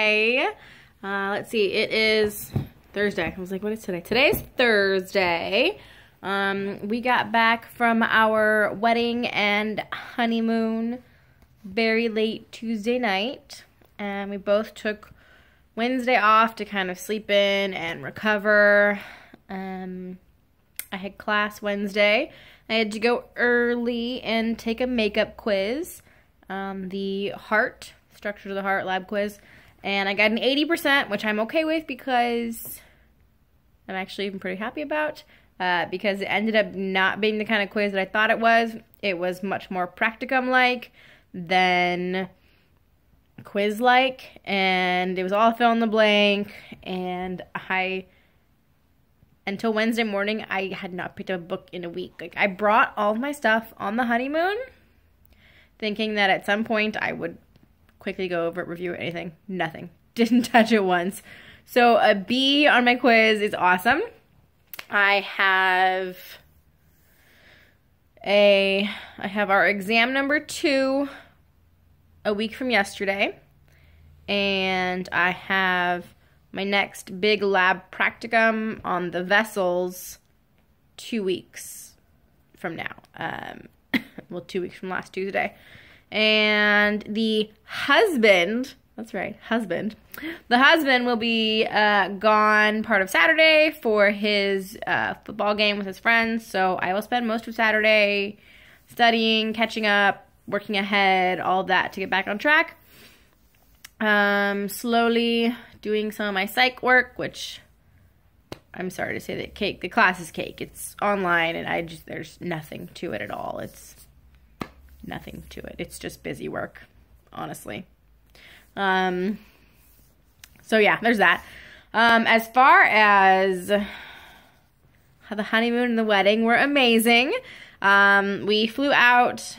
today. Let's see, it is Thursday. I was like, what is today? Today's Thursday. We got back from our wedding and honeymoon very late Tuesday night. And we both took Wednesday off to kind of sleep in and recover. I had class Wednesday. I had to go early and take a makeup quiz, the heart, structure of the heart lab quiz, and I got an 80%, which I'm okay with because I'm actually even pretty happy about, because it ended up not being the kind of quiz that I thought it was. It was much more practicum-like than quiz-like, and it was all fill in the blank, and until Wednesday morning, I had not picked up a book in a week. Like, I brought all of my stuff on the honeymoon, thinking that at some point I would quickly go over it, review it, anything. Nothing. Didn't touch it once. So a B on my quiz is awesome. I have our exam number 2 a week from yesterday, and I have my next big lab practicum on the vessels 2 weeks from now. Well, 2 weeks from last Tuesday. And the husband, that's right, husband. The husband will be gone part of Saturday for his football game with his friends. So I will spend most of Saturday studying, catching up, working ahead, all that to get back on track. Slowly doing some of my psych work, which I'm sorry to say that the class is cake. It's online and there's nothing to it at all. It's nothing to it. It's just busy work, honestly. So yeah, there's that. As far as the honeymoon and the wedding were amazing. We flew out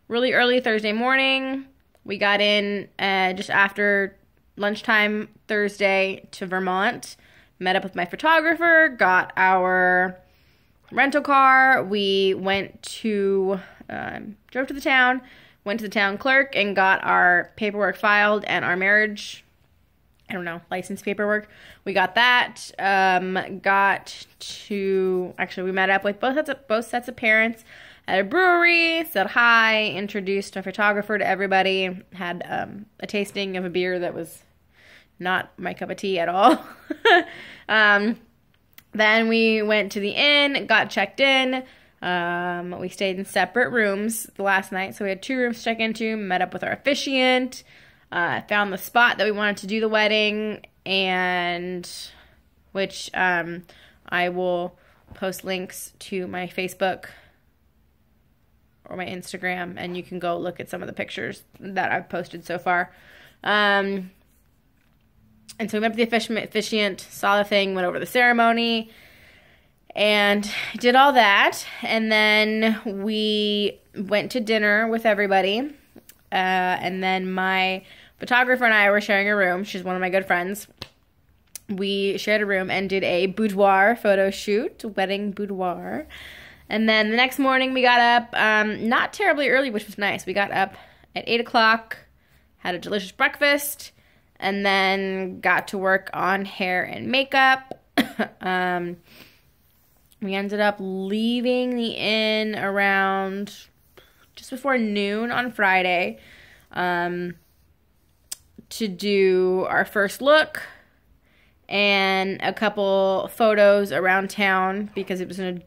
really early Thursday morning. We got in just after lunchtime Thursday to Vermont, met up with my photographer, got our rental car. We went to, drove to the town, went to the town clerk and got our paperwork filed and our marriage, license paperwork. We got that. Actually we met up with both sets of parents at a brewery, said hi, introduced a photographer to everybody, had a tasting of a beer that was not my cup of tea at all. Then we went to the inn, got checked in. We stayed in separate rooms the last night, so we had 2 rooms to check into, met up with our officiant, found the spot that we wanted to do the wedding, and which I will post links to my Facebook or my Instagram, and you can go look at some of the pictures that I've posted so far. And so we met with the officiant, saw the thing, went over the ceremony, and did all that. And then we went to dinner with everybody. And then my photographer and I were sharing a room. She's one of my good friends. We shared a room and did a boudoir photo shoot, wedding boudoir. And then the next morning we got up, not terribly early, which was nice. We got up at 8 o'clock, had a delicious breakfast, and then got to work on hair and makeup. We ended up leaving the inn around just before noon on Friday to do our first look and a couple photos around town because it was an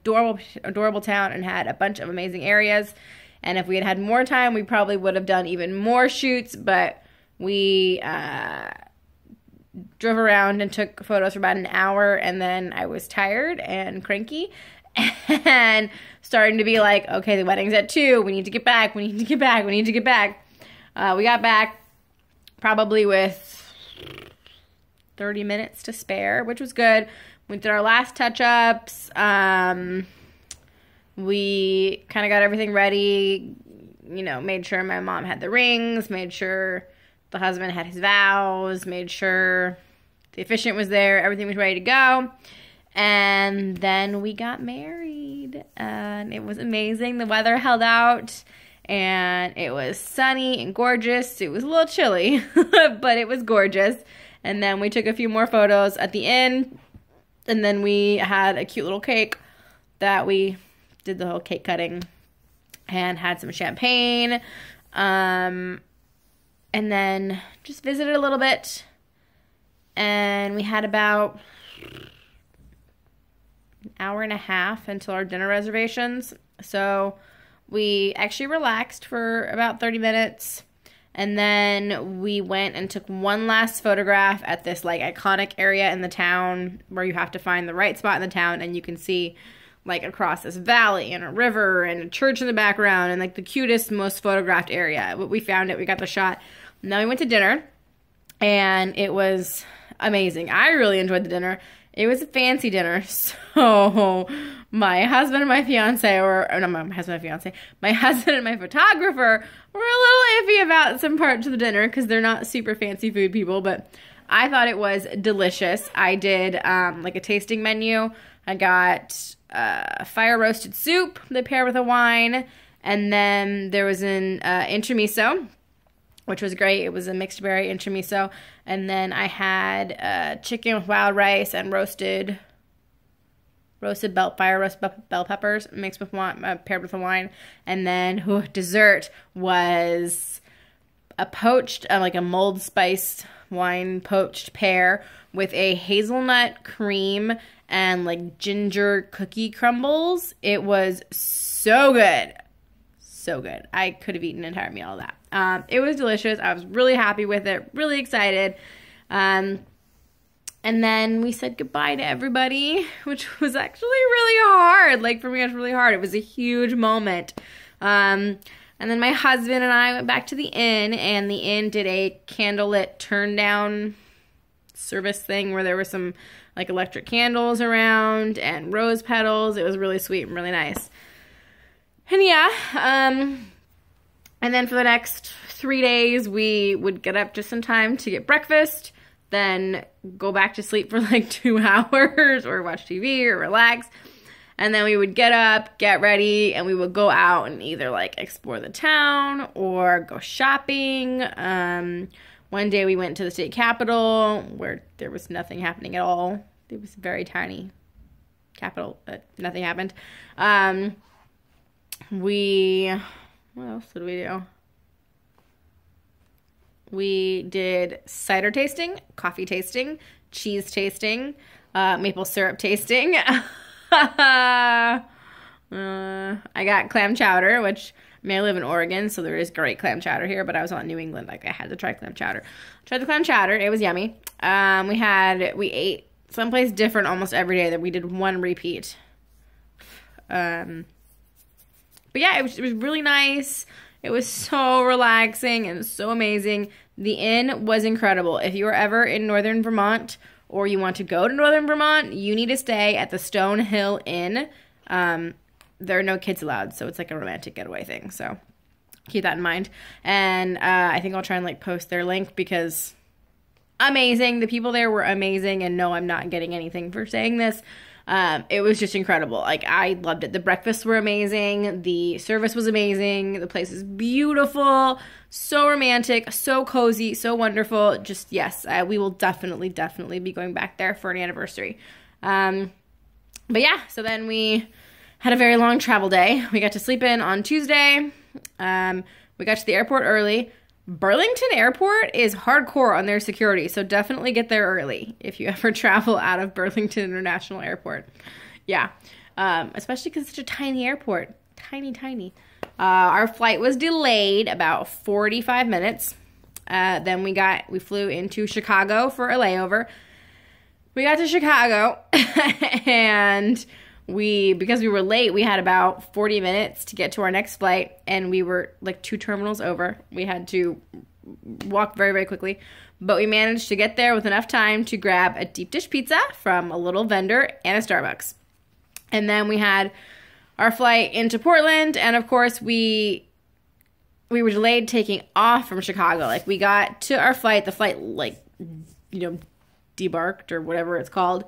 adorable town and had a bunch of amazing areas. And if we had had more time, we probably would have done even more shoots, but we drove around and took photos for about an hour, and then I was tired and cranky and starting to be like, okay, the wedding's at 2. We need to get back. We need to get back. We got back probably with 30 minutes to spare, which was good. We did our last touch-ups. We kind of got everything ready, made sure my mom had the rings, made sure the husband had his vows, made sure the officiant was there, everything was ready to go. And then we got married, and it was amazing. The weather held out, and it was sunny and gorgeous. It was a little chilly, but it was gorgeous. And then we took a few more photos at the end, and then we had a cute little cake that we did the whole cake cutting and had some champagne, and then just visited a little bit, and we had about an hour and a half until our dinner reservations. So we actually relaxed for about 30 minutes, and then we went and took one last photograph at this like iconic area in the town where you have to find the right spot in the town, and you can see like across this valley and a river and a church in the background and like the cutest, most photographed area. But we found it, we got the shot. And then we went to dinner, and it was amazing. I really enjoyed the dinner. It was a fancy dinner, so my husband and my fiance, my husband and my photographer were a little iffy about some parts of the dinner because they're not super fancy food people, but I thought it was delicious. I did like a tasting menu. I got fire roasted soup they paired with a wine, and then there was an intermiso, which was great. It was a mixed berry intermiso. And then I had chicken with wild rice and roasted bell peppers mixed with wine, paired with a wine. And then dessert was a poached, like a mulled spiced wine poached pear with a hazelnut cream and like ginger cookie crumbles. It was so good. So good. I could have eaten an entire meal of that. It was delicious. I was really happy with it, really excited. And then we said goodbye to everybody, which was actually really hard. Like, for me, it was really hard. It was a huge moment. And then my husband and I went back to the inn, and the inn did a candlelit turn-down service thing where there were some, like, electric candles around and rose petals. It was really sweet and really nice. And yeah, and then for the next 3 days, we would get up just in time to get breakfast, then go back to sleep for like 2 hours or watch TV or relax. And then we would get up, get ready, and we would go out and either like explore the town or go shopping. One day we went to the state capitol where there was nothing happening at all. It was a very tiny capitol, but nothing happened. What else did we do? We did cider tasting, coffee tasting, cheese tasting, maple syrup tasting. I got clam chowder, which I live in Oregon, so there is great clam chowder here, but I was out in New England, like I had to try clam chowder. Tried the clam chowder, it was yummy. We ate someplace different almost every day. That we did one repeat. But yeah, it was really nice. It was so relaxing and so amazing. The inn was incredible. If you are ever in northern Vermont or you want to go to northern Vermont, you need to stay at the Stone Hill Inn. There are no kids allowed, so it's like a romantic getaway thing. So keep that in mind. And I think I'll try and like post their link because amazing. The people there were amazing, and no, I'm not getting anything for saying this. It was just incredible. Like, I loved it. The breakfasts were amazing. The service was amazing. The place is beautiful. So romantic. So cozy. So wonderful. Just, yes, we will definitely be going back there for an anniversary. But yeah, so then we had a very long travel day. We got to sleep in on Tuesday. We got to the airport early. Burlington Airport is hardcore on their security, so definitely get there early if you ever travel out of Burlington International Airport. Yeah, especially because it's such a tiny airport. Tiny. Our flight was delayed about 45 minutes. Then we flew into Chicago for a layover. We got to Chicago, and because we were late, we had about 40 minutes to get to our next flight, and we were like 2 terminals over. We had to walk very, very quickly, but we managed to get there with enough time to grab a deep dish pizza from a little vendor and a Starbucks. And then we had our flight into Portland, and of course we were delayed taking off from Chicago. Like, we got to our flight, the flight debarked or whatever it's called,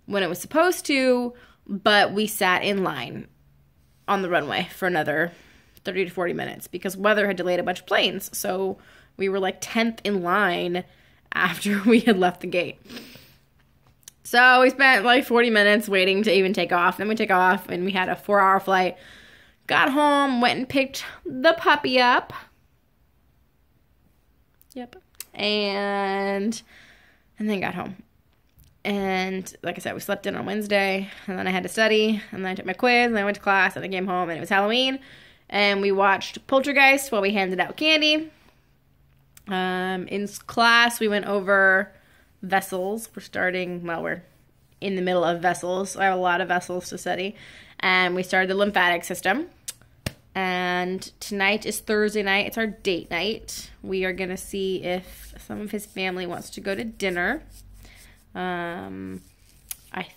when it was supposed to, but we sat in line on the runway for another 30 to 40 minutes because weather had delayed a bunch of planes. So we were like 10th in line after we had left the gate. So we spent like 40 minutes waiting to even take off. Then we take off and we had a 4-hour flight. Got home, went and picked the puppy up. Yep. And then got home. And like I said, we slept in on Wednesday, and then I had to study, and then I took my quiz, and then I went to class, and I came home, and it was Halloween. And we watched Poltergeist while we handed out candy. In class, we went over vessels. We're in the middle of vessels. I have a lot of vessels to study. And we started the lymphatic system. And tonight is Thursday night. It's our date night. We are going to see if some of his family wants to go to dinner. I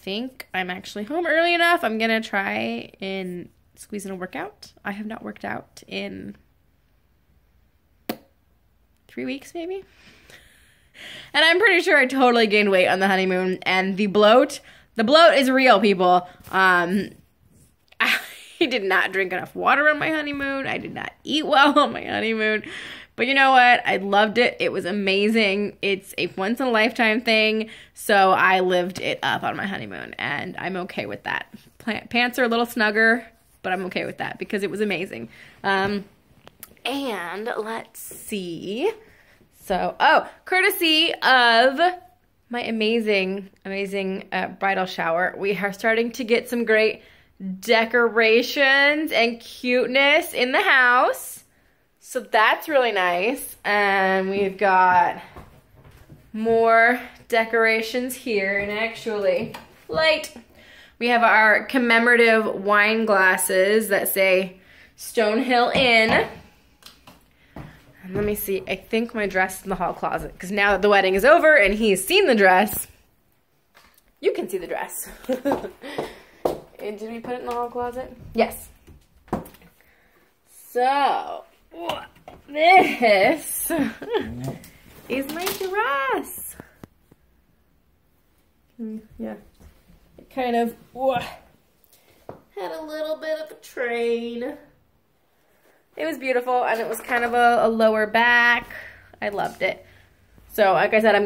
think I'm actually home early enough. I'm going to try and squeeze in a workout. I have not worked out in 3 weeks, maybe. And I'm pretty sure I totally gained weight on the honeymoon. And the bloat is real, people. I did not drink enough water on my honeymoon. I did not eat well on my honeymoon. But you know what? I loved it. It was amazing. It's a once-in-a-lifetime thing, so I lived it up on my honeymoon, and I'm okay with that. Pants are a little snugger, but I'm okay with that because it was amazing. And let's see. So, courtesy of my amazing bridal shower, we are starting to get some great decorations and cuteness in the house. So that's really nice. And we've got more decorations here. And actually, we have our commemorative wine glasses that say Stonehill Inn. And let me see. I think my dress is in the hall closet. Because now that the wedding is over and he's seen the dress, you can see the dress. And did we put it in the hall closet? Yes. So, this is my dress. Yeah. It kind of had a little bit of a train. It was beautiful, and it was kind of a lower back. I loved it. So, like I said, I'm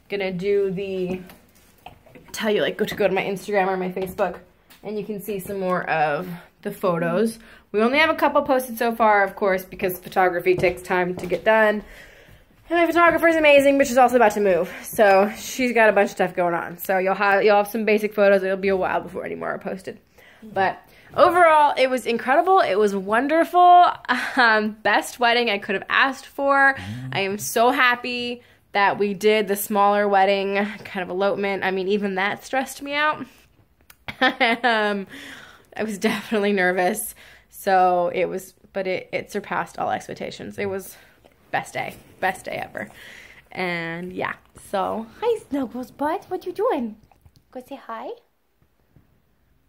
gonna do tell you go to my Instagram or my Facebook, and you can see some more of the photos. We only have a couple posted so far, of course, because photography takes time to get done. And my photographer is amazing, but she's also about to move, so she's got a bunch of stuff going on. So you'll have some basic photos. It'll be a while before any more are posted. But overall, it was incredible. It was wonderful. Best wedding I could have asked for. I am so happy that we did the smaller wedding, kind of elopement. I mean, even that stressed me out. I was definitely nervous. So it surpassed all expectations. It was best day ever. And yeah, so hi Snuggles butt, what you doing? Go say hi.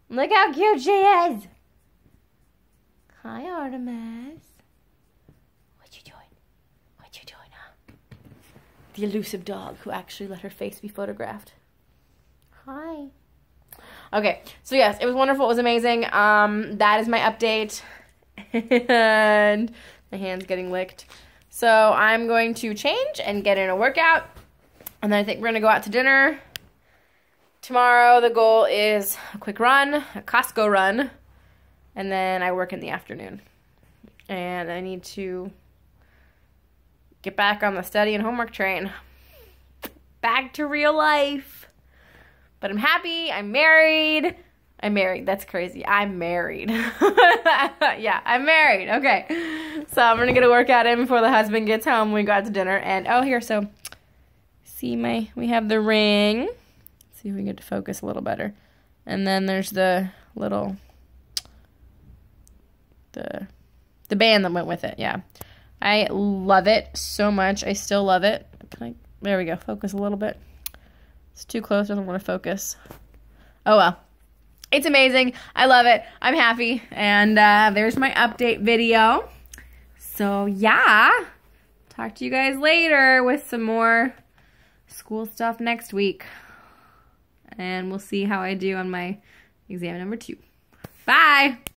Look how cute she is. Hi Artemis. What you doing, huh? The elusive dog who actually let her face be photographed. Hi. Okay, so yes, it was wonderful. It was amazing. That is my update. And my hand's getting licked. So I'm going to change and get in a workout. And then I think we're going to go out to dinner. Tomorrow the goal is a quick run, a Costco run. And then I work in the afternoon. And I need to get back on the study and homework train. Back to real life. But I'm happy. I'm married. That's crazy. I'm married. Yeah, I'm married. Okay. So I'm going to get a workout in before the husband gets home. We go out to dinner. And, so see we have the ring. Let's see if we can get to focus a little better. And then there's the little, the band that went with it. Yeah. I love it so much. I still love it. There we go. Focus a little bit. It's too close. Doesn't want to focus. Oh, well. It's amazing. I love it. I'm happy. And there's my update video. So, yeah. Talk to you guys later with some more school stuff next week. And we'll see how I do on my exam number 2. Bye.